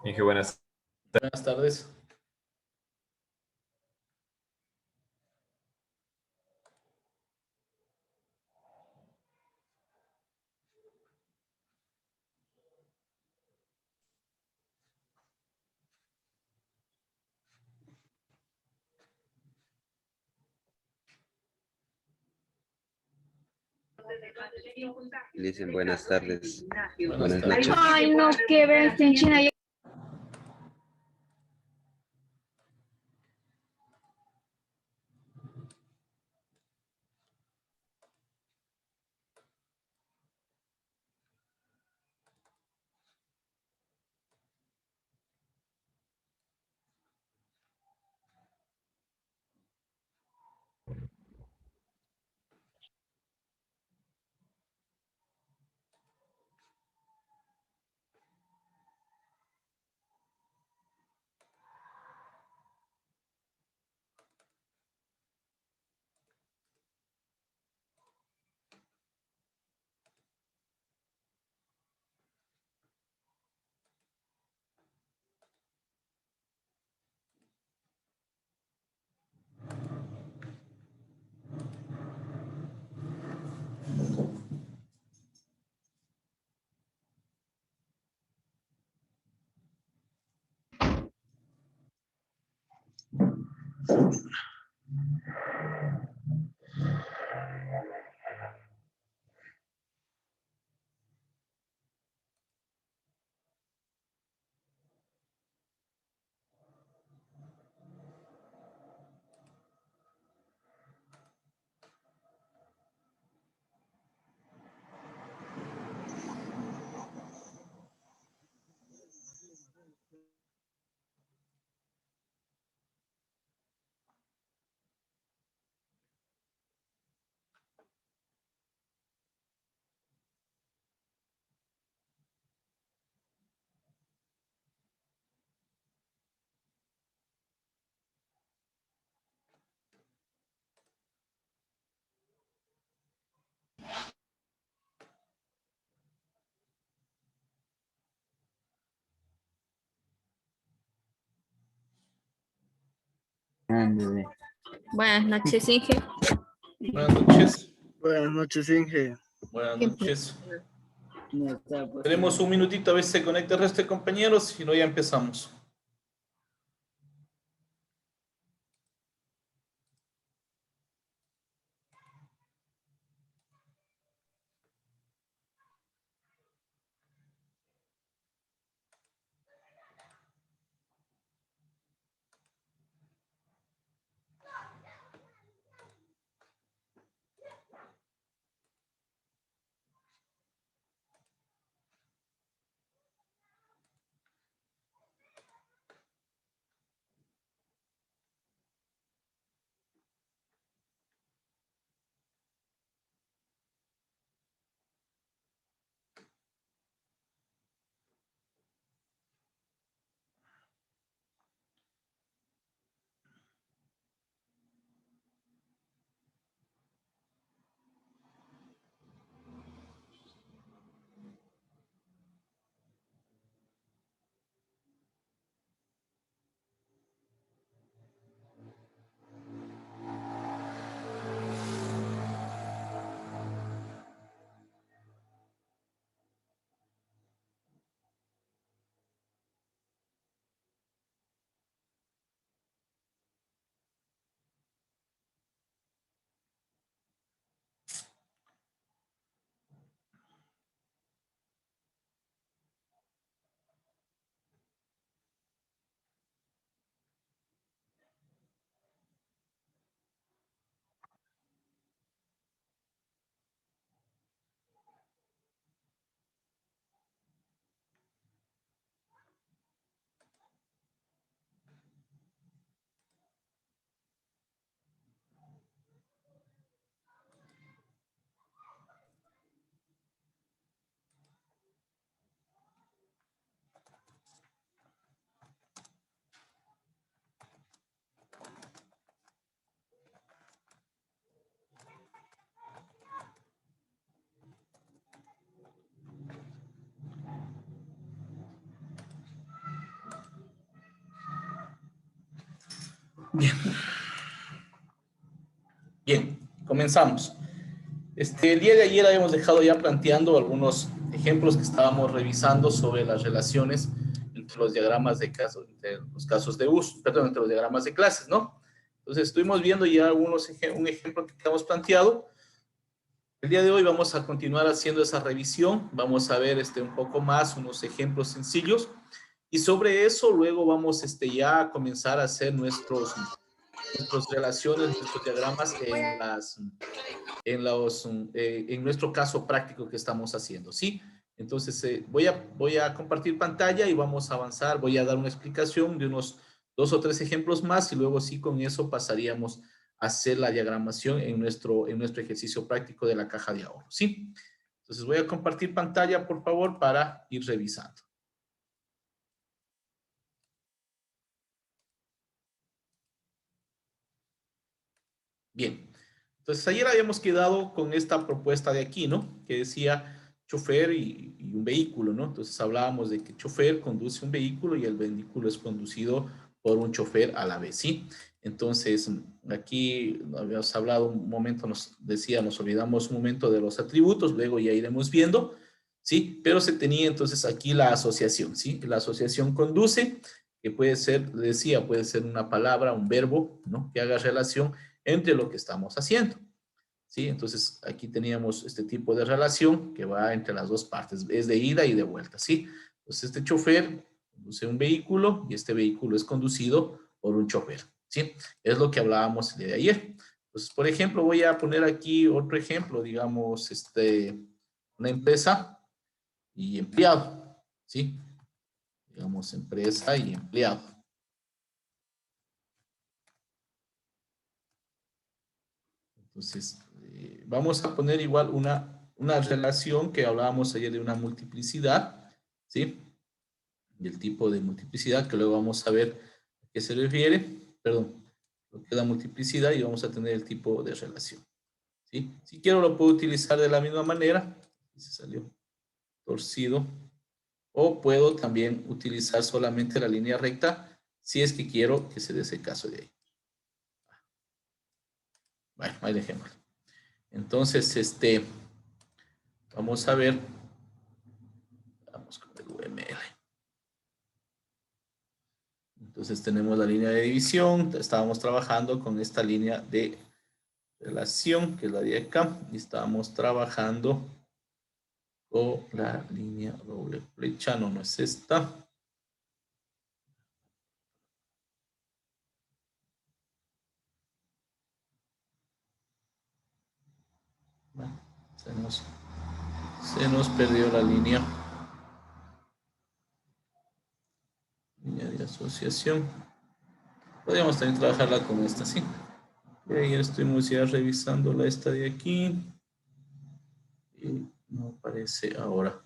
Dije buenas tardes. Dicen buenas tardes. Buenas Buenas tardes. noches. Ay, no, qué bestia en China. Buenas noches, Inge. Buenas noches. Buenas noches, Inge. Buenas noches. Tenemos un minutito a ver si se conecta el resto de compañeros, si no ya empezamos. Bien. Bien, comenzamos. El día de ayer habíamos dejado ya planteando algunos ejemplos que estábamos revisando sobre las relaciones entre los diagramas de casos, entre los casos de uso, perdón, entre los diagramas de clases, ¿no? Entonces estuvimos viendo ya un ejemplo que hemos planteado. El día de hoy vamos a continuar haciendo esa revisión, vamos a ver un poco más, unos ejemplos sencillos, y sobre eso luego vamos ya a comenzar a hacer nuestras relaciones, nuestros diagramas en nuestro caso práctico que estamos haciendo, ¿sí? Entonces voy a compartir pantalla y vamos a avanzar, voy a dar una explicación de unos 2 o 3 ejemplos más y luego sí con eso pasaríamos a hacer la diagramación en nuestro ejercicio práctico de la caja de ahorro, ¿sí? Entonces voy a compartir pantalla, por favor, para ir revisando. Bien, entonces ayer habíamos quedado con esta propuesta de aquí, ¿no? Que decía chofer y un vehículo, ¿no? Entonces hablábamos de que chofer conduce un vehículo y el vehículo es conducido por un chofer a la vez, ¿sí? Entonces aquí habíamos hablado un momento, nos olvidamos un momento de los atributos, luego ya iremos viendo, ¿sí? Pero se tenía entonces aquí la asociación, ¿sí? La asociación conduce, que puede ser, decía, puede ser una palabra, un verbo, ¿no? Que haga relación entre lo que estamos haciendo, ¿sí? Entonces, aquí teníamos este tipo de relación que va entre las dos partes, es de ida y de vuelta, ¿sí? Entonces, este chofer conduce un vehículo y este vehículo es conducido por un chofer, ¿sí? Es lo que hablábamos el día de ayer. Entonces, por ejemplo, voy a poner aquí otro ejemplo, digamos, una empresa y empleado, ¿sí? Digamos, empresa y empleado. Entonces, vamos a poner igual una relación que hablábamos ayer de una multiplicidad, ¿sí? Y el tipo de multiplicidad que luego vamos a ver a qué se refiere, perdón, lo que es la multiplicidad y vamos a tener el tipo de relación, ¿sí? Si quiero lo puedo utilizar de la misma manera, se salió torcido, o puedo también utilizar solamente la línea recta si es que quiero que se dé ese caso de ahí. Bueno, ahí dejémoslo. Entonces, vamos a ver. Vamos con el UML. Entonces tenemos la línea de división. Estábamos trabajando con esta línea de relación, que es la de acá. Y estábamos trabajando con la línea doble flecha. No, no es esta. Bueno, se nos perdió la línea de asociación. Podríamos también trabajarla con esta, ¿sí? Y ahí estuvimos ya revisando esta de aquí. Y no aparece ahora.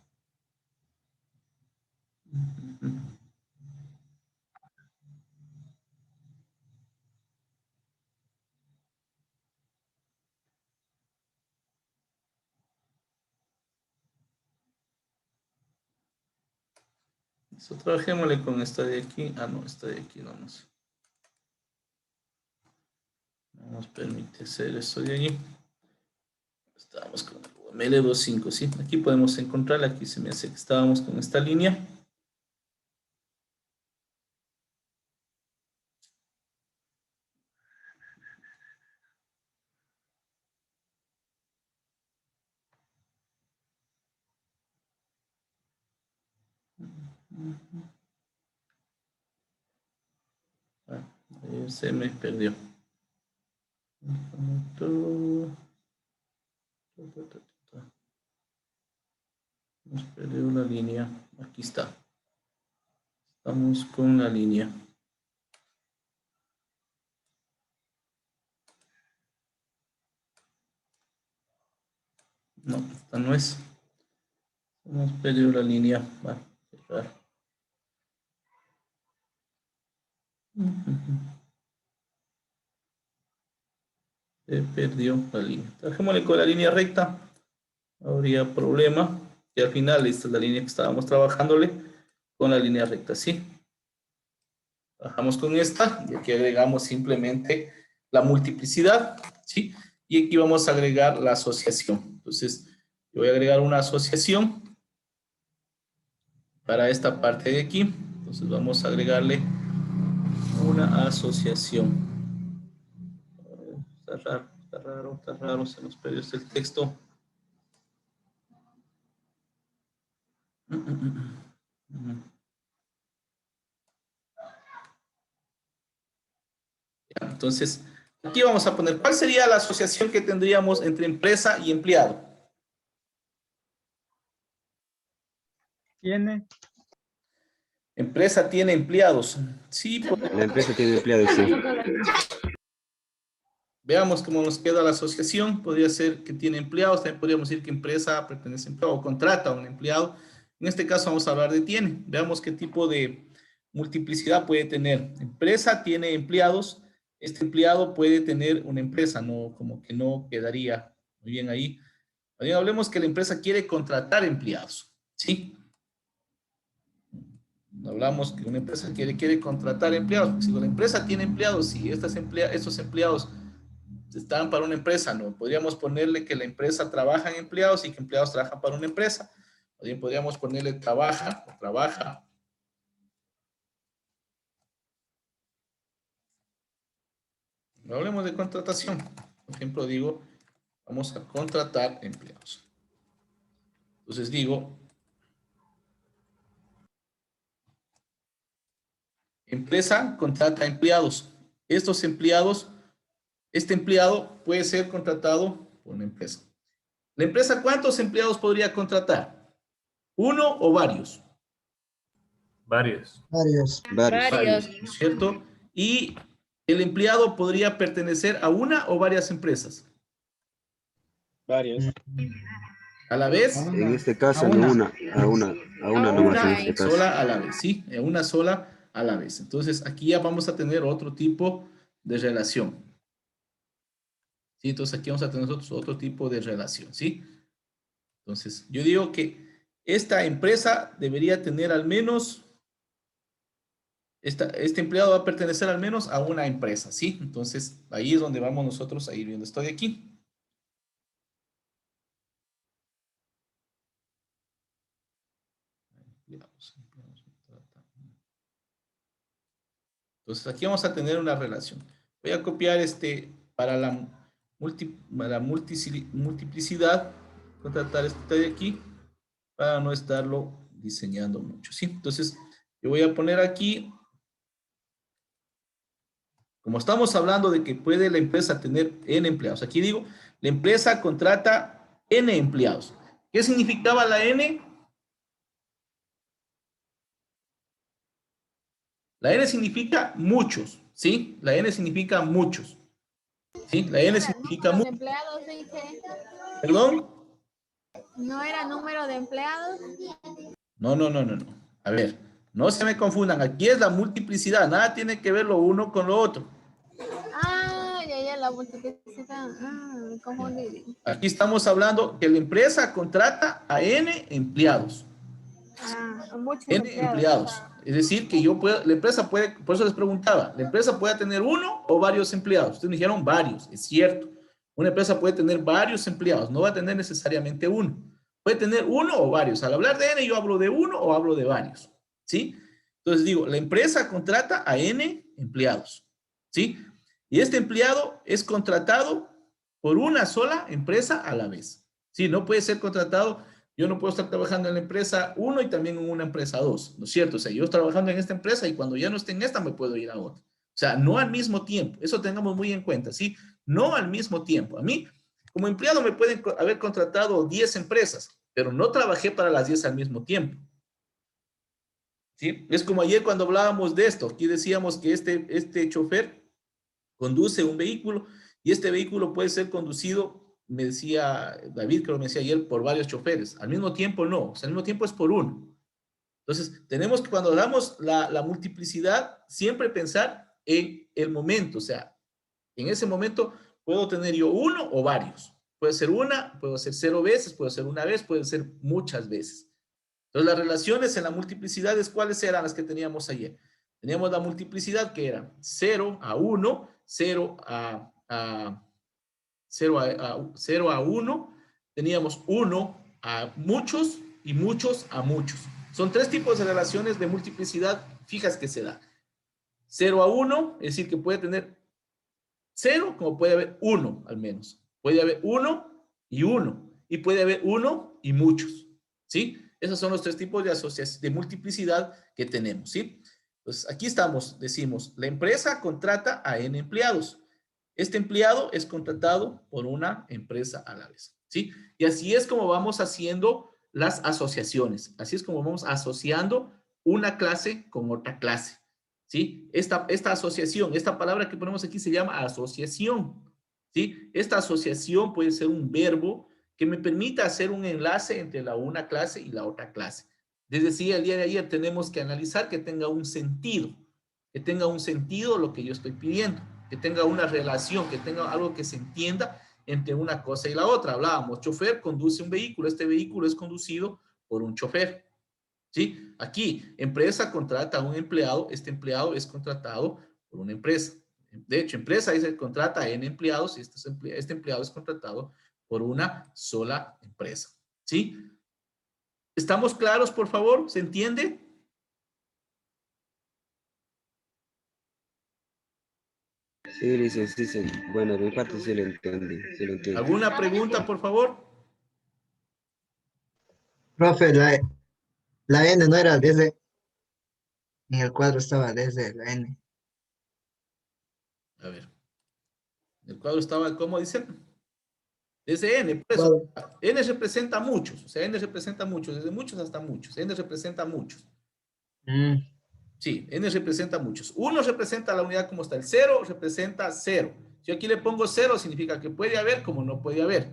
Eso, trabajémosle con esta de aquí. Ah, no, esta de aquí no nos permite hacer esto de allí. Estábamos con el UML25, ¿sí? Aquí podemos encontrarla. Aquí se me hace que estábamos con esta línea. Se me perdió. Nos perdió la línea. Aquí está. Estamos con la línea. No, esta no es. Nos perdió la línea. Va a cerrar. Se perdió la línea. Trabajémosle con la línea recta. No habría problema. Y al final, esta es la línea que estábamos trabajándole con la línea recta, ¿sí? Bajamos con esta y aquí agregamos simplemente la multiplicidad, ¿sí? Y aquí vamos a agregar la asociación. Entonces, yo voy a agregar una asociación para esta parte de aquí. Entonces, vamos a agregarle una asociación. Está raro, se nos perdió el texto. Entonces, aquí vamos a poner, ¿cuál sería la asociación que tendríamos entre empresa y empleado? Tiene. Empresa tiene empleados. Sí, La empresa tiene empleados, sí. veamos cómo nos queda la asociación. Podría ser que tiene empleados, también podríamos decir que empresa pertenece a empleado o contrata a un empleado. En este caso vamos a hablar de tiene. Veamos qué tipo de multiplicidad puede tener. Empresa tiene empleados. Este empleado puede tener una empresa, no, como que no quedaría muy bien ahí. Bien, hablemos que la empresa quiere contratar empleados, ¿sí? Hablamos que una empresa quiere contratar empleados. Si la empresa tiene empleados y estos empleados están para una empresa, no. Podríamos ponerle que la empresa trabaja en empleados y que empleados trabajan para una empresa. O bien podríamos ponerle trabaja. No hablemos de contratación. Por ejemplo, digo, vamos a contratar empleados. Entonces digo, empresa contrata empleados. Este empleado puede ser contratado por una empresa. ¿La empresa cuántos empleados podría contratar? ¿Uno o varios? Varios. Varios. ¿Cierto? Y el empleado podría pertenecer a una o varias empresas. Varios. ¿A la vez? En este caso, no una, a una nomás en este caso. Sola a la vez, ¿sí? Una sola a la vez. Entonces, aquí ya vamos a tener otro tipo de relación. ¿Sí? Entonces, aquí vamos a tener nosotros otro tipo de relación, ¿sí? Entonces, yo digo que esta empresa debería tener al menos, este empleado va a pertenecer al menos a una empresa, ¿sí? Entonces, ahí es donde vamos nosotros a ir viendo esto de aquí. Entonces, aquí vamos a tener una relación. Voy a copiar para la multiplicidad, contratar este de aquí para no estarlo diseñando mucho, ¿sí? Entonces, yo voy a poner aquí, como estamos hablando de que puede la empresa tener N empleados, aquí digo, la empresa contrata N empleados. ¿Qué significaba la N? La N significa muchos, ¿sí? La N significa muchos. ¿Sí? La N significa muchos. Empleados, dije. ¿Perdón? ¿No era número de empleados? No. A ver, no se me confundan. Aquí es la multiplicidad. Nada tiene que ver lo uno con lo otro. Ya, la multiplicidad. Me confundí. Aquí estamos hablando que la empresa contrata a N empleados. Muchos N empleados. Es decir, que la empresa puede, por eso les preguntaba, ¿la empresa puede tener uno o varios empleados? Ustedes me dijeron varios, es cierto. Una empresa puede tener varios empleados, no va a tener necesariamente uno. Puede tener uno o varios. Al hablar de N, yo hablo de uno o hablo de varios. ¿Sí? Entonces digo, la empresa contrata a N empleados. ¿Sí? Y este empleado es contratado por una sola empresa a la vez. ¿Sí? No puede ser contratado. Yo no puedo estar trabajando en la empresa 1 y también en una empresa 2, ¿no es cierto? O sea, yo estoy trabajando en esta empresa y cuando ya no esté en esta me puedo ir a otra. O sea, no al mismo tiempo. Eso tengamos muy en cuenta, ¿sí? No al mismo tiempo. A mí, como empleado, me pueden haber contratado 10 empresas, pero no trabajé para las 10 al mismo tiempo. ¿Sí? Es como ayer cuando hablábamos de esto. Aquí decíamos que este chofer conduce un vehículo y este vehículo puede ser conducido, me decía David, creo que me decía ayer, por varios choferes. Al mismo tiempo no, o sea, al mismo tiempo es por uno. Entonces, tenemos que cuando damos la multiplicidad, siempre pensar en el momento, o sea, en ese momento puedo tener yo uno o varios. Puede ser una, puedo ser 0 veces, puede ser una vez, puede ser muchas veces. Entonces, las relaciones en la multiplicidad, ¿cuáles eran las que teníamos ayer? Teníamos la multiplicidad que era 0 a 1, 0 a 1, teníamos 1 a muchos y muchos a muchos. Son tres tipos de relaciones de multiplicidad fijas que se da. 0 a 1, es decir, que puede tener 0 como puede haber 1 al menos. Puede haber 1 y 1. Y puede haber 1 y muchos. ¿Sí? Esos son los tres tipos de asociación, de multiplicidad que tenemos. ¿Sí? Entonces, aquí estamos, decimos, la empresa contrata a N empleados. Este empleado es contratado por una empresa a la vez. ¿Sí? Y así es como vamos haciendo las asociaciones. Así es como vamos asociando una clase con otra clase. ¿Sí? Esta asociación, esta palabra que ponemos aquí se llama asociación. ¿Sí? Esta asociación puede ser un verbo que me permita hacer un enlace entre una clase y la otra clase. Desde sí, el día de ayer tenemos que analizar que tenga un sentido lo que yo estoy pidiendo, que tenga una relación, que tenga algo que se entienda entre una cosa y la otra. Hablábamos, chofer conduce un vehículo, este vehículo es conducido por un chofer. ¿Sí? Aquí, empresa contrata a un empleado, este empleado es contratado por una empresa. De hecho, empresa dice contrata a N empleados y este empleado es contratado por una sola empresa. ¿Sí? ¿Estamos claros, por favor? ¿Se entiende? Sí, dice, sí, sí. Bueno, de mi parte sí lo entendí, sí lo entiendo. ¿Alguna pregunta, por favor? Profe, la N no era desde, en el cuadro estaba desde la N. A ver. El cuadro estaba, ¿cómo dicen? Desde N, por eso. N representa muchos, o sea, N representa muchos, desde muchos hasta muchos. N representa muchos. Sí, N representa muchos. 1 representa la unidad como está. El 0 representa 0. Si yo aquí le pongo 0, significa que puede haber como no puede haber.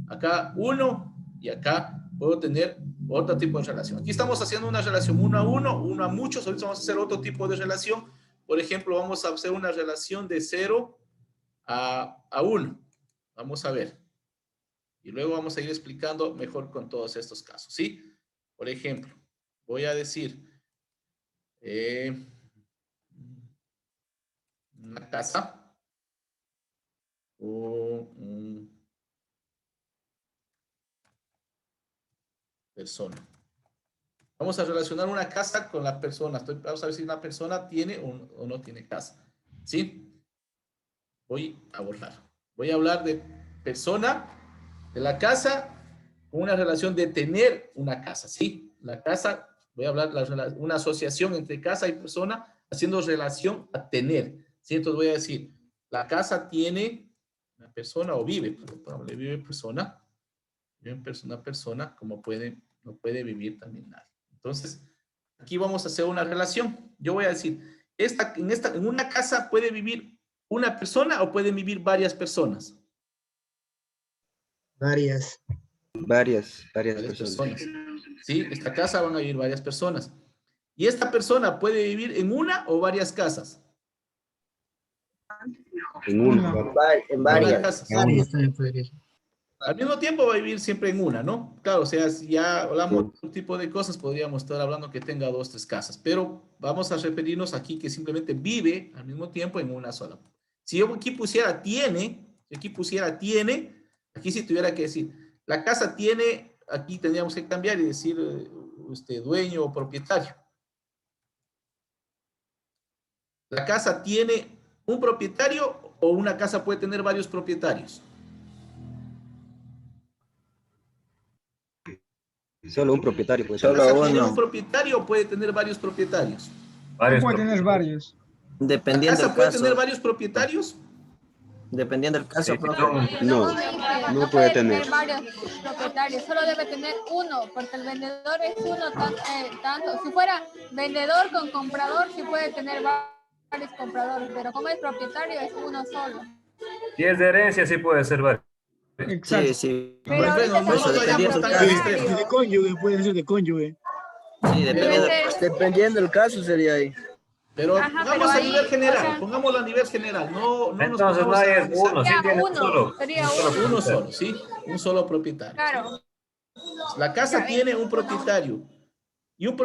Acá 1 y acá puedo tener otro tipo de relación. Aquí estamos haciendo una relación 1 a 1, 1 a muchos. Ahorita vamos a hacer otro tipo de relación. Por ejemplo, vamos a hacer una relación de 0 a 1. Vamos a ver. Y luego vamos a ir explicando mejor con todos estos casos, ¿sí? Por ejemplo, voy a decir una casa o una persona. Vamos a relacionar una casa con la persona. Vamos a ver si una persona tiene o no tiene casa, ¿sí? Voy a borrar. Voy a hablar de persona, de la casa, con una relación de tener una casa, ¿sí? La casa, voy a hablar de una asociación entre casa y persona, haciendo relación a tener, ¿sí? Entonces voy a decir, la casa tiene una persona o vive, vive persona, una persona, como no puede vivir también nadie. Entonces, aquí vamos a hacer una relación. Yo voy a decir, en una casa puede vivir una persona o pueden vivir varias personas. Varias personas. Sí, esta casa van a vivir varias personas. ¿Y esta persona puede vivir en una o varias casas? En una. En varias. Casas. Varias. Al mismo tiempo va a vivir siempre en una, ¿no? Claro, o sea, si ya hablamos de otro tipo de cosas, podríamos estar hablando que tenga 2, 3 casas, pero vamos a referirnos aquí que simplemente vive al mismo tiempo en una sola. Si yo aquí pusiera tiene, aquí sí tuviera que decir, la casa tiene, aquí tendríamos que cambiar y decir dueño o propietario. ¿La casa tiene un propietario o una casa puede tener varios propietarios? Solo un propietario puede Solo tener. ¿La casa tiene uno. un propietario o puede tener varios propietarios? Puede tener varios. ¿La Dependiendo casa del puede caso. tener varios propietarios? Dependiendo del caso, Sí. profe. No puede tener. varios propietarios, solo debe tener uno, porque el vendedor es uno tanto. Si fuera vendedor con comprador, sí puede tener varios compradores, pero como es propietario, es uno solo. Si es de herencia, sí puede ser varios. Exacto. Sí, sí. Pero ahorita no nos estamos vayamos hablando tan de al horario. extremo. De cónyuge, puede ser de cónyuge. Sí, Dependiendo del caso sería ahí. Pero Ajá, pongamos pero a ahí, nivel general, o sea, pongámoslo a nivel general, no nos Entonces pongamos no a es analizar. uno, sí tiene uno, solo. sería Uno solo, ¿sí? Un solo propietario. Claro. La casa Ya, tiene un propietario. Y un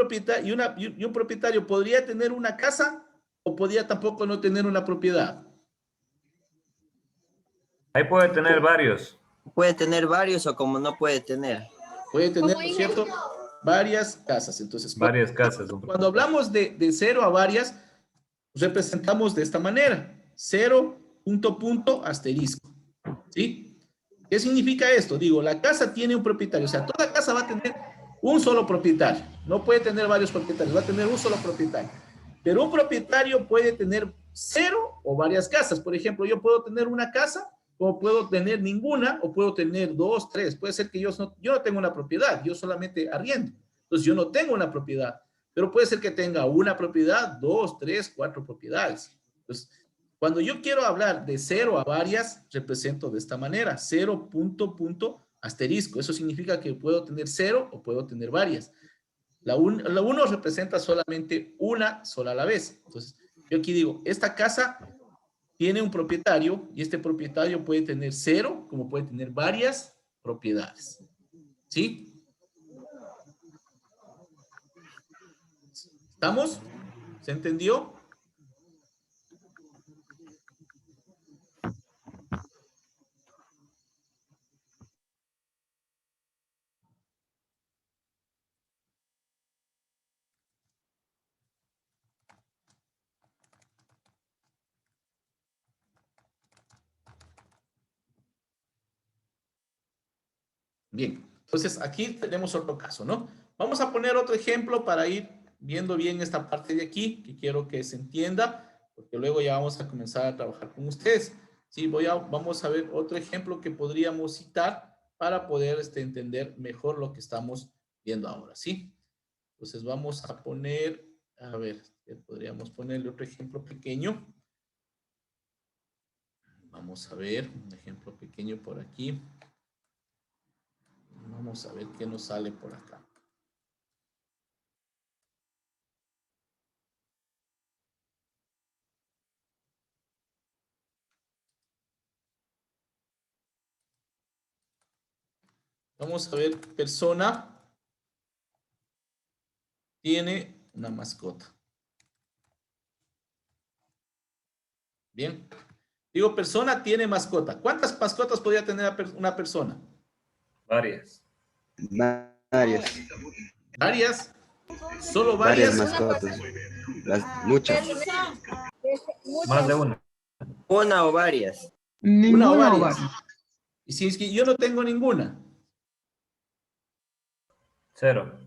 propietario podría tener una casa o podía tampoco no tener una propiedad. Ahí puede tener varios. Puede tener varios o como no puede tener. Puede tener, Como ¿no es cierto?, varias casas. Entonces, Varias casas. cuando hablamos de 0 a varias, representamos de esta manera. 0, punto, punto, asterisco. ¿Sí? ¿Qué significa esto? Digo, la casa tiene un propietario. O sea, toda casa va a tener un solo propietario. No puede tener varios propietarios. Va a tener un solo propietario. Pero un propietario puede tener 0 o varias casas. Por ejemplo, yo puedo tener una casa, o puedo tener ninguna, o puedo tener 2, 3. Puede ser que yo no tengo una propiedad, yo solamente arriendo. Entonces, yo no tengo una propiedad. Pero puede ser que tenga una propiedad, 2, 3, 4 propiedades. Entonces, cuando yo quiero hablar de 0 a varias, represento de esta manera. 0, punto, punto, asterisco. Eso significa que puedo tener 0 o puedo tener varias. La 1 representa solamente una sola a la vez. Entonces, yo aquí digo, esta casa tiene un propietario y este propietario puede tener 0 como puede tener varias propiedades. ¿Sí? ¿Estamos? ¿Se entendió? Bien, entonces aquí tenemos otro caso, ¿no? Vamos a poner otro ejemplo para ir viendo bien esta parte de aquí, que quiero que se entienda, porque luego ya vamos a comenzar a trabajar con ustedes. Sí, vamos a ver otro ejemplo que podríamos citar para poder entender mejor lo que estamos viendo ahora, ¿sí? Entonces vamos a poner, a ver, podríamos ponerle otro ejemplo pequeño. Vamos a ver un ejemplo pequeño por aquí. Vamos a ver qué nos sale por acá. Vamos a ver, persona tiene una mascota. Bien. Digo, persona tiene mascota. ¿Cuántas mascotas podría tener una persona? Varias. Varias. ¿Varias? ¿Solo Varias varias? mascotas. Muchas. Más de una. Una o varias. Una o Ninguna o varias. varias. Y si es que yo no tengo ninguna. 0.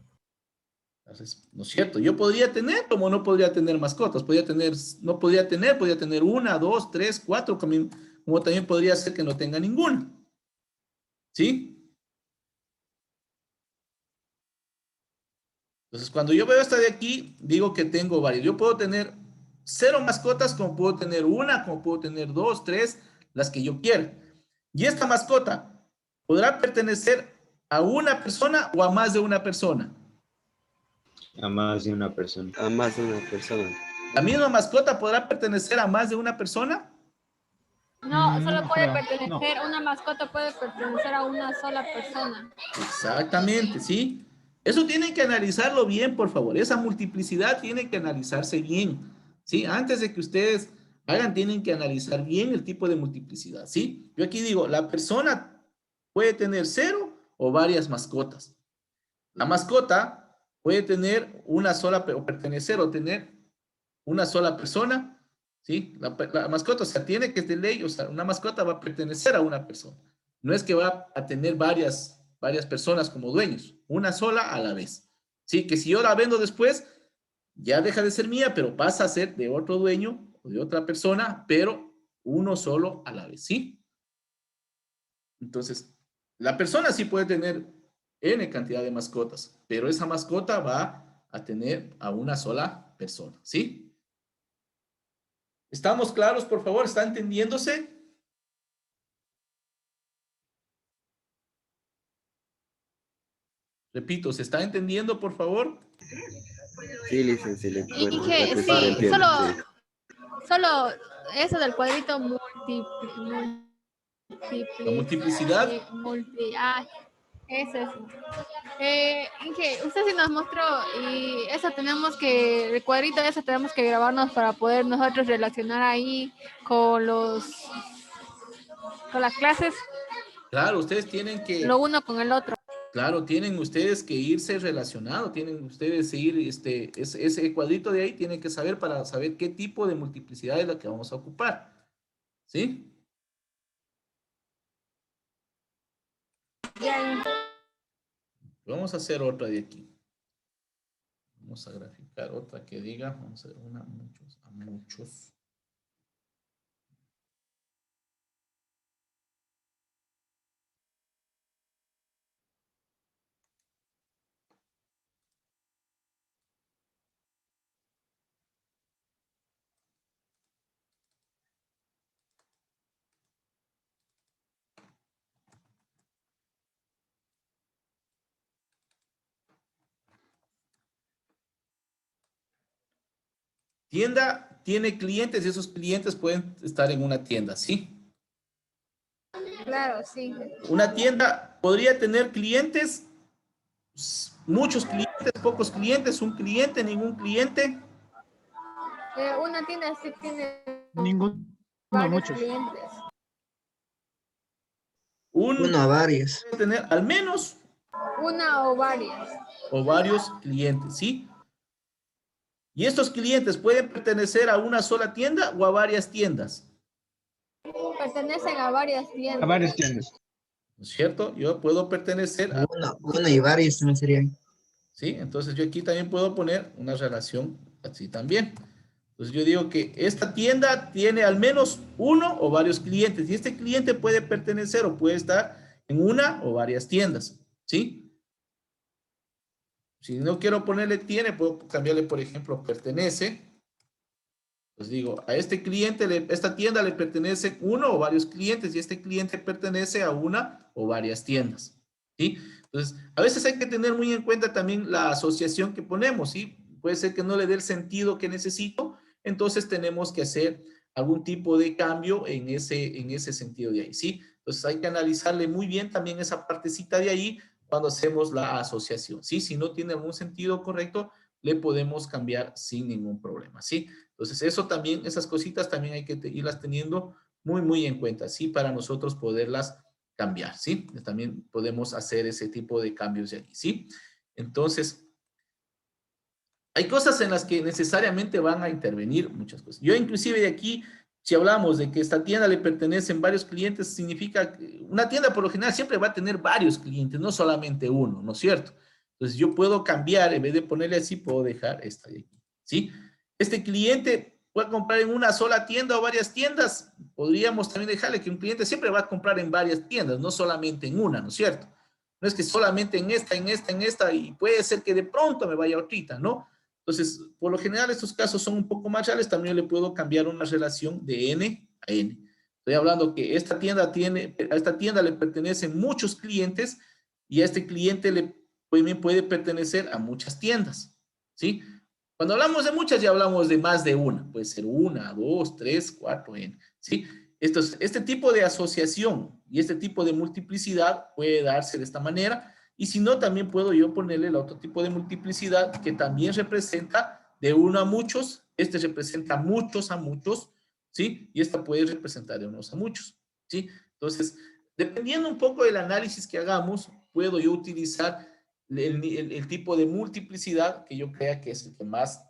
¿No es cierto? Yo podría tener, como no podría tener mascotas. Podría tener 1, 2, 3, 4, como también podría ser que no tenga ninguna. ¿Sí? Entonces, cuando yo veo esta de aquí, digo que tengo varias. Yo puedo tener 0 mascotas, como puedo tener una, como puedo tener 2, 3, las que yo quiera. Y esta mascota podrá pertenecer a una persona o a más de una persona. A más de una persona. A más de una persona. ¿La misma mascota podrá pertenecer a más de una persona? No, solo No puede creo, pertenecer, una mascota puede pertenecer a una sola persona. Exactamente, ¿sí? Eso tienen que analizarlo bien, por favor. Esa multiplicidad tiene que analizarse bien, ¿sí? Antes de que ustedes hagan, tienen que analizar bien el tipo de multiplicidad, ¿sí? Yo aquí digo, la persona puede tener 0 o varias mascotas. La mascota puede tener una sola, o pertenecer o tener una sola persona, ¿sí? La mascota, o sea, tiene que tener ley, o sea, una mascota va a pertenecer a una persona. No es que va a tener varias personas como dueños, una sola a la vez. Sí, que si yo la vendo después, ya deja de ser mía, pero pasa a ser de otro dueño o de otra persona, pero uno solo a la vez, ¿sí? Entonces, la persona sí puede tener N cantidad de mascotas, pero esa mascota va a tener a una sola persona, ¿sí? ¿Estamos claros, por favor? ¿Está entendiéndose? Repito, ¿se está entendiendo, por favor? Sí, licenciado. Y Bueno, que entonces sí, entiendo, sí. solo eso del cuadrito La multiplicidad. Eso es. Inge, usted sí nos mostró y eso tenemos que, el cuadrito eso tenemos que grabarnos para poder nosotros relacionar ahí con con las clases, Claro, ustedes tienen que, lo uno con el otro. claro, tienen ustedes que irse relacionado, tienen ustedes que ir, ese cuadrito de ahí tienen que saber para saber qué tipo de multiplicidad es la que vamos a ocupar. ¿Sí? Ya, Vamos a hacer otra de aquí. Vamos a graficar otra que diga, vamos a ver una, muchos, a muchos. Tienda tiene clientes y esos clientes pueden estar en una tienda, ¿sí? claro, sí. Una tienda podría tener clientes, muchos clientes, pocos clientes, un cliente, ningún cliente. Una tienda sí tiene Ninguno, varios muchos. clientes. Un Uno a varios. puede tener al menos Una o varias. o varios clientes, ¿sí? Y estos clientes pueden pertenecer a una sola tienda o a varias tiendas, Pertenecen a varias A tiendas. varias tiendas. ¿no es cierto? Yo puedo pertenecer a, Uno y varios también serían. ¿sí? Entonces yo aquí también puedo poner una relación así también. Entonces yo digo que esta tienda tiene al menos uno o varios clientes y este cliente puede pertenecer o puede estar en una o varias tiendas, ¿sí? Si no quiero ponerle tiene, puedo cambiarle, por ejemplo, pertenece. Pues digo, a este cliente, esta tienda le pertenece uno o varios clientes y este cliente pertenece a una o varias tiendas, ¿sí? Entonces, a veces hay que tener muy en cuenta también la asociación que ponemos, ¿sí? Puede ser que no le dé el sentido que necesito, entonces tenemos que hacer algún tipo de cambio en ese sentido de ahí, ¿sí? Entonces hay que analizarle muy bien también esa partecita de ahí cuando hacemos la asociación, ¿sí? Si no tiene algún sentido correcto, le podemos cambiar sin ningún problema, ¿sí? Entonces, eso también, esas cositas también hay que irlas teniendo muy, muy en cuenta, ¿sí? Para nosotros poderlas cambiar, ¿sí? También podemos hacer ese tipo de cambios de aquí, ¿sí? Entonces, hay cosas en las que necesariamente van a intervenir muchas cosas. Yo inclusive de aquí, si hablamos de que esta tienda le pertenecen varios clientes, significa que una tienda por lo general siempre va a tener varios clientes, no solamente uno, ¿no es cierto? Entonces yo puedo cambiar, en vez de ponerle así, puedo dejar esta de aquí, ¿sí? Este cliente puede comprar en una sola tienda o varias tiendas, podríamos también dejarle que un cliente siempre va a comprar en varias tiendas, no solamente en una, ¿no es cierto? No es que solamente en esta, y puede ser que de pronto me vaya a otrita, ¿no? Entonces, por lo general, estos casos son un poco más reales. También le puedo cambiar una relación de N a N. Estoy hablando que esta tienda a esta tienda le pertenecen muchos clientes y a este cliente también puede pertenecer a muchas tiendas, ¿sí? Cuando hablamos de muchas, ya hablamos de más de una. Puede ser una, dos, tres, cuatro, N, ¿sí? Este tipo de asociación y este tipo de multiplicidad puede darse de esta manera. Y si no, también puedo yo ponerle el otro tipo de multiplicidad que también representa de uno a muchos. Este representa muchos a muchos, ¿sí? Y esta puede representar de unos a muchos, ¿sí? Entonces, dependiendo un poco del análisis que hagamos, puedo yo utilizar el tipo de multiplicidad que yo crea que es el que más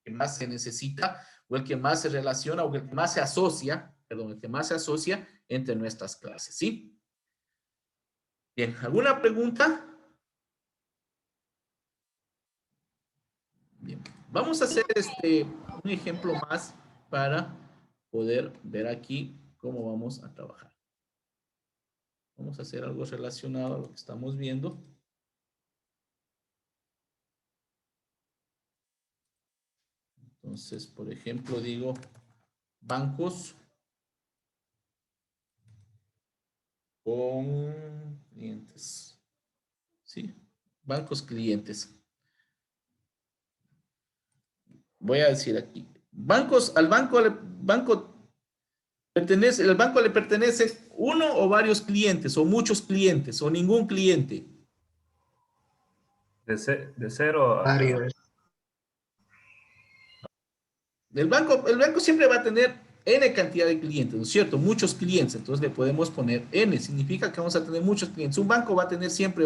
que más se necesita o el que más se relaciona o el que más se asocia, perdón, el que más se asocia entre nuestras clases, ¿sí? Bien, ¿alguna pregunta? Bien, vamos a hacer un ejemplo más para poder ver aquí cómo vamos a trabajar. Vamos a hacer algo relacionado a lo que estamos viendo. Entonces, por ejemplo, digo bancos con clientes. ¿Sí? Bancos clientes. Voy a decir aquí. Banco ¿El banco le pertenece uno o varios clientes, o muchos clientes, o ningún cliente? De 0 a... Varios. El banco siempre va a tener N cantidad de clientes, ¿no es cierto? Muchos clientes, entonces le podemos poner N, significa que vamos a tener muchos clientes. Un banco va a tener siempre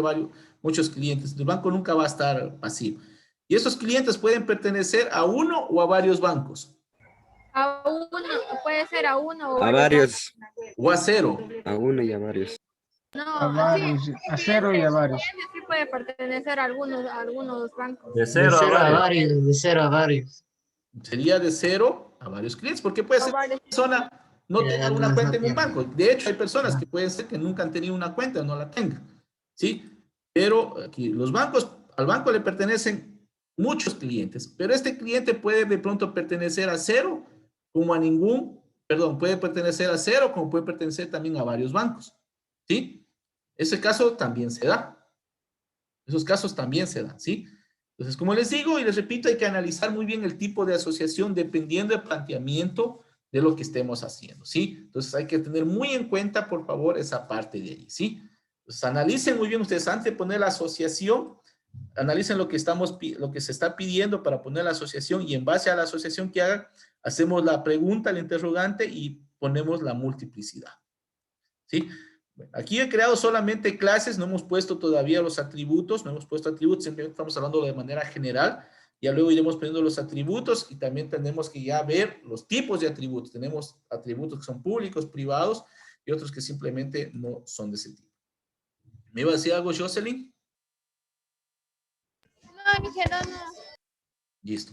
muchos clientes, el banco nunca va a estar pasivo. Y esos clientes pueden pertenecer a uno o a varios bancos. A uno, puede ser a uno o A varios. O a cero. A uno y a varios. No, A varios, a 0 y a varios. Sí puede pertenecer a algunos bancos. De De 0 a 0 a varios. varios, de 0 a varios. Sería de 0 a varios clientes, porque puede ser que una persona no tenga una cuenta en un banco. De hecho, hay personas que pueden ser que nunca han tenido una cuenta o no la tengan, ¿sí? Pero aquí los bancos, al banco le pertenecen muchos clientes, pero este cliente puede de pronto pertenecer a 0 como a ningún, perdón, puede pertenecer a 0 como puede pertenecer también a varios bancos, ¿sí? Ese caso también se da. Esos casos también se dan, ¿sí? Entonces, como les digo y les repito, hay que analizar muy bien el tipo de asociación dependiendo del planteamiento de lo que estemos haciendo, ¿sí? Entonces, hay que tener muy en cuenta, por favor, esa parte de ahí, ¿sí? Entonces, analicen muy bien ustedes antes de poner la asociación, analicen lo que se está pidiendo para poner la asociación y en base a la asociación que hagan, hacemos la pregunta, el interrogante y ponemos la multiplicidad, ¿sí? Bueno, aquí he creado solamente clases, no hemos puesto todavía los atributos, no hemos puesto atributos, simplemente estamos hablando de manera general, ya luego iremos poniendo los atributos y también tenemos que ya ver los tipos de atributos. Tenemos atributos que son públicos, privados y otros que simplemente no son de ese tipo. ¿Me iba a decir algo, Jocelyn? No, Michelle, no. Listo.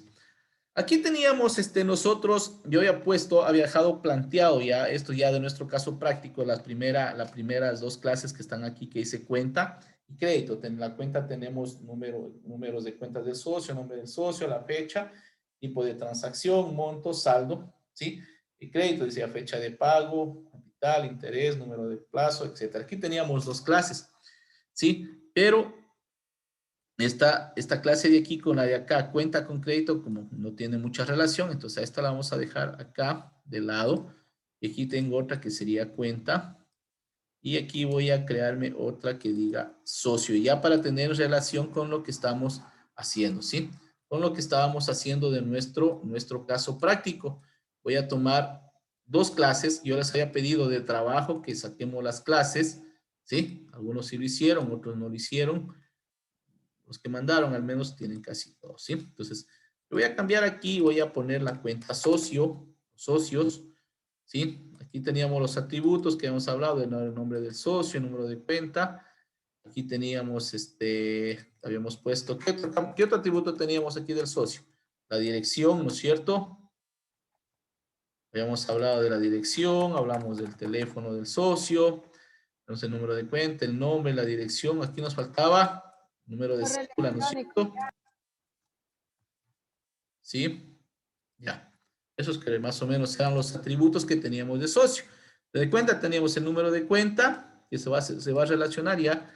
Aquí teníamos nosotros, yo había dejado planteado ya, esto ya de nuestro caso práctico, las primeras dos clases que están aquí que dice cuenta y crédito. En la cuenta tenemos números de cuentas del socio, nombre del socio, la fecha, tipo de transacción, monto, saldo, ¿sí? Y crédito decía fecha de pago, capital, interés, número de plazo, etcétera. Aquí teníamos dos clases, ¿sí? Pero esta clase de aquí con la de acá, cuenta con crédito, como no tiene mucha relación, entonces a esta la vamos a dejar acá de lado. Y aquí tengo otra que sería cuenta. Y aquí voy a crearme otra que diga socio, ya para tener relación con lo que estamos haciendo, ¿sí? Con lo que estábamos haciendo de nuestro caso práctico. Voy a tomar dos clases. Yo les había pedido de trabajo que saquemos las clases, ¿sí? Algunos sí lo hicieron, otros no lo hicieron. Los que mandaron al menos tienen casi todos, ¿sí? Entonces, yo voy a cambiar aquí, voy a poner la cuenta socios, ¿sí? Aquí teníamos los atributos que hemos hablado, el nombre del socio, el número de cuenta. Aquí teníamos, habíamos puesto, ¿qué otro atributo teníamos aquí del socio? La dirección, ¿no es cierto? Habíamos hablado de la dirección, hablamos del teléfono del socio, tenemos el número de cuenta, el nombre, la dirección. Aquí nos faltaba número de cédula, ¿no es cierto? ¿Sí? Ya. Esos que más o menos eran los atributos que teníamos de socio. De cuenta teníamos el número de cuenta, que se va a relacionar ya.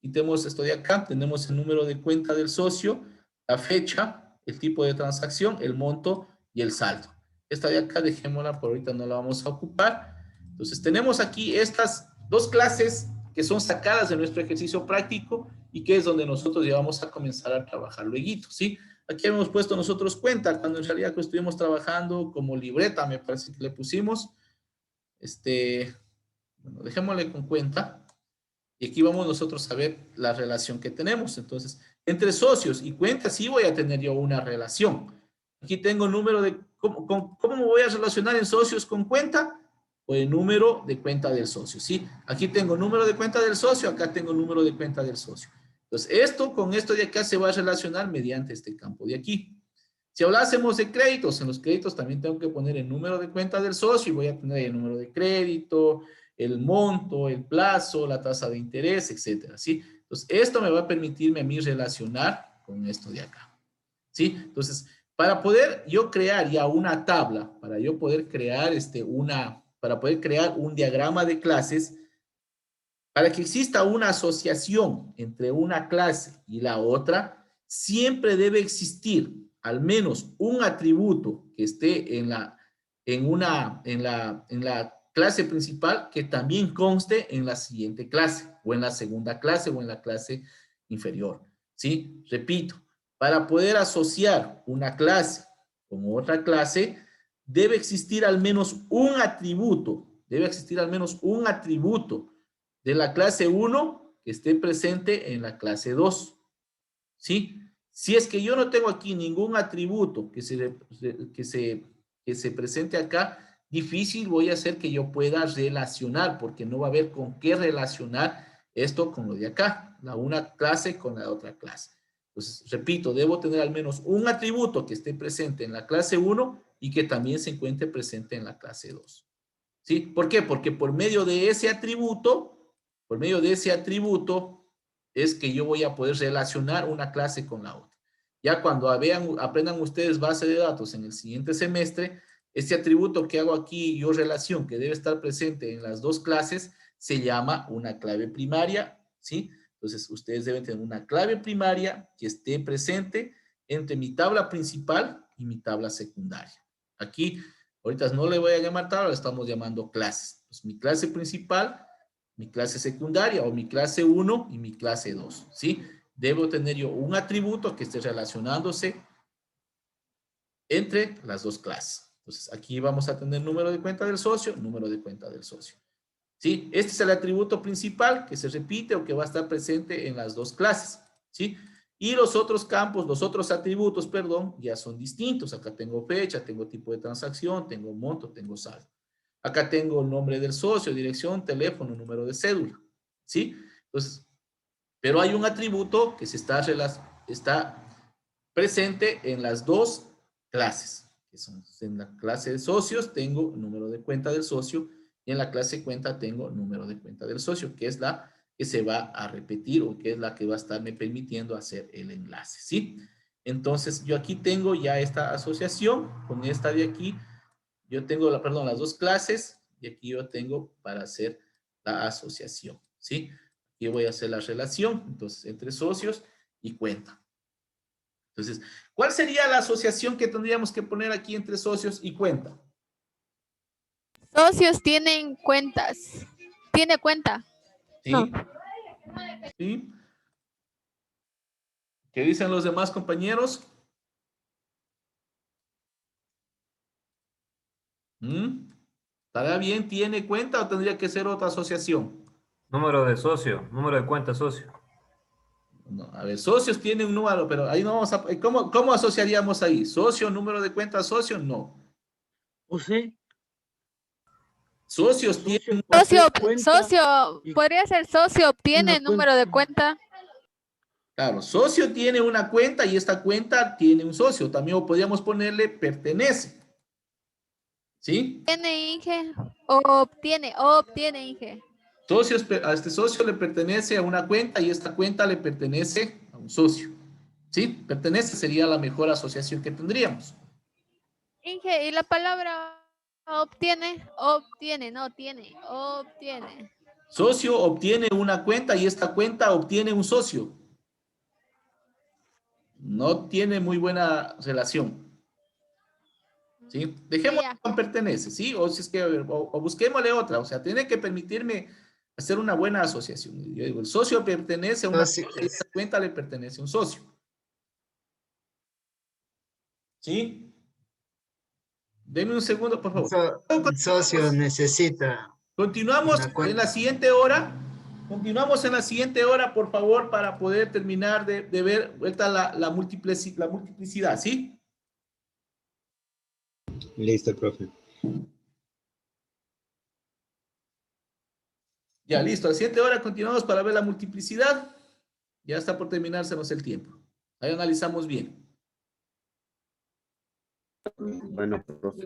Y tenemos esto de acá, tenemos el número de cuenta del socio, la fecha, el tipo de transacción, el monto y el saldo. Esta de acá dejémosla, por ahorita no la vamos a ocupar. Entonces tenemos aquí estas dos clases que son sacadas de nuestro ejercicio práctico y que es donde nosotros ya vamos a comenzar a trabajar luego, ¿sí? Aquí hemos puesto nosotros cuenta, cuando en realidad pues, estuvimos trabajando como libreta, me parece que le pusimos. Bueno, dejémosle con cuenta. Y aquí vamos nosotros a ver la relación que tenemos. Entonces, entre socios y cuentas sí voy a tener yo una relación. Aquí tengo número de... ¿Cómo me voy a relacionar en socios con cuenta? O el número de cuenta del socio, ¿sí? Aquí tengo número de cuenta del socio, acá tengo número de cuenta del socio. Entonces, con esto de acá se va a relacionar mediante este campo de aquí. Si hablásemos de créditos, en los créditos también tengo que poner el número de cuenta del socio y voy a tener el número de crédito, el monto, el plazo, la tasa de interés, etcétera, ¿sí? Entonces, esto me va a permitirme a mí relacionar con esto de acá, ¿sí? Entonces, para poder yo crear ya una tabla, para yo poder crear para poder crear un diagrama de clases, para que exista una asociación entre una clase y la otra, siempre debe existir al menos un atributo que esté en la clase principal que también conste en la siguiente clase, o en la segunda clase, o en la clase inferior. ¿Sí? Repito, para poder asociar una clase con otra clase, debe existir al menos un atributo, de la clase 1 que esté presente en la clase 2. ¿Sí? Si es que yo no tengo aquí ningún atributo que se presente acá, difícil voy a hacer que yo pueda relacionar, porque no va a haber con qué relacionar esto con lo de acá, la una clase con la otra clase. Entonces, repito, debo tener al menos un atributo que esté presente en la clase 1 y que también se encuentre presente en la clase 2. ¿Sí? ¿Por qué? Porque por medio de ese atributo, es que yo voy a poder relacionar una clase con la otra. Ya cuando aprendan ustedes base de datos en el siguiente semestre, este atributo que hago aquí, yo relación, que debe estar presente en las dos clases, se llama una clave primaria, ¿sí? Entonces, ustedes deben tener una clave primaria que esté presente entre mi tabla principal y mi tabla secundaria. Aquí, ahorita no le voy a llamar tabla, le estamos llamando clases. Pues mi clase principal, mi clase secundaria, o mi clase 1 y mi clase 2, ¿sí? Debo tener yo un atributo que esté relacionándose entre las dos clases. Entonces, aquí vamos a tener número de cuenta del socio, número de cuenta del socio. ¿Sí? Este es el atributo principal que se repite o que va a estar presente en las dos clases. ¿Sí? Y los otros campos, los otros atributos, perdón, ya son distintos. Acá tengo fecha, tengo tipo de transacción, tengo monto, tengo saldo. Acá tengo el nombre del socio, dirección, teléfono, número de cédula. ¿Sí? Entonces, pero hay un atributo que está presente en las dos clases. Que son, en la clase de socios tengo número de cuenta del socio y en la clase cuenta tengo número de cuenta del socio, que es la que se va a repetir o que es la que va a estarme permitiendo hacer el enlace, ¿sí? Entonces, yo aquí tengo ya esta asociación con esta de aquí. Yo tengo, las dos clases y aquí yo tengo para hacer la asociación, ¿sí? Aquí voy a hacer la relación, entonces, entre socios y cuenta. Entonces, ¿cuál sería la asociación que tendríamos que poner aquí entre socios y cuenta? Socios tienen cuentas. ¿Tiene cuenta? ¿Sí? No. ¿Sí? ¿Qué dicen los demás compañeros? ¿Estará bien? ¿Tiene cuenta o tendría que ser otra asociación? Número de socio, número de cuenta socio. No, a ver, socios tienen un número, pero ahí no vamos a... ¿Cómo asociaríamos ahí? ¿Socio, número de cuenta socio? No. ¿O sí? Socios tienen... Socio, podría ser socio obtiene número de cuenta. Claro, socio tiene una cuenta y esta cuenta tiene un socio. También podríamos ponerle pertenece. ¿Sí? ¿Tiene Inge? Obtiene Inge. A este socio le pertenece a una cuenta y esta cuenta le pertenece a un socio. ¿Sí? Pertenece sería la mejor asociación que tendríamos. Inge, ¿y la palabra obtiene? Obtiene. Socio obtiene una cuenta y esta cuenta obtiene un socio. No tiene muy buena relación. ¿Sí? Dejémoslo con pertenece, ¿sí? O si es que, o busquémosle otra. O sea, tiene que permitirme hacer una buena asociación. Yo digo, el socio pertenece a una cuenta y esta cuenta le pertenece a un socio. ¿Sí? Denme un segundo, por favor. El socio necesita. Continuamos en la siguiente hora. Continuamos en la siguiente hora, por favor, para poder terminar de ver vuelta la multiplicidad, ¿sí? Listo, profe. Ya, listo. A la siguiente hora continuamos para ver la multiplicidad. Ya está por terminársenos el tiempo. Ahí analizamos bien. Bueno, profe.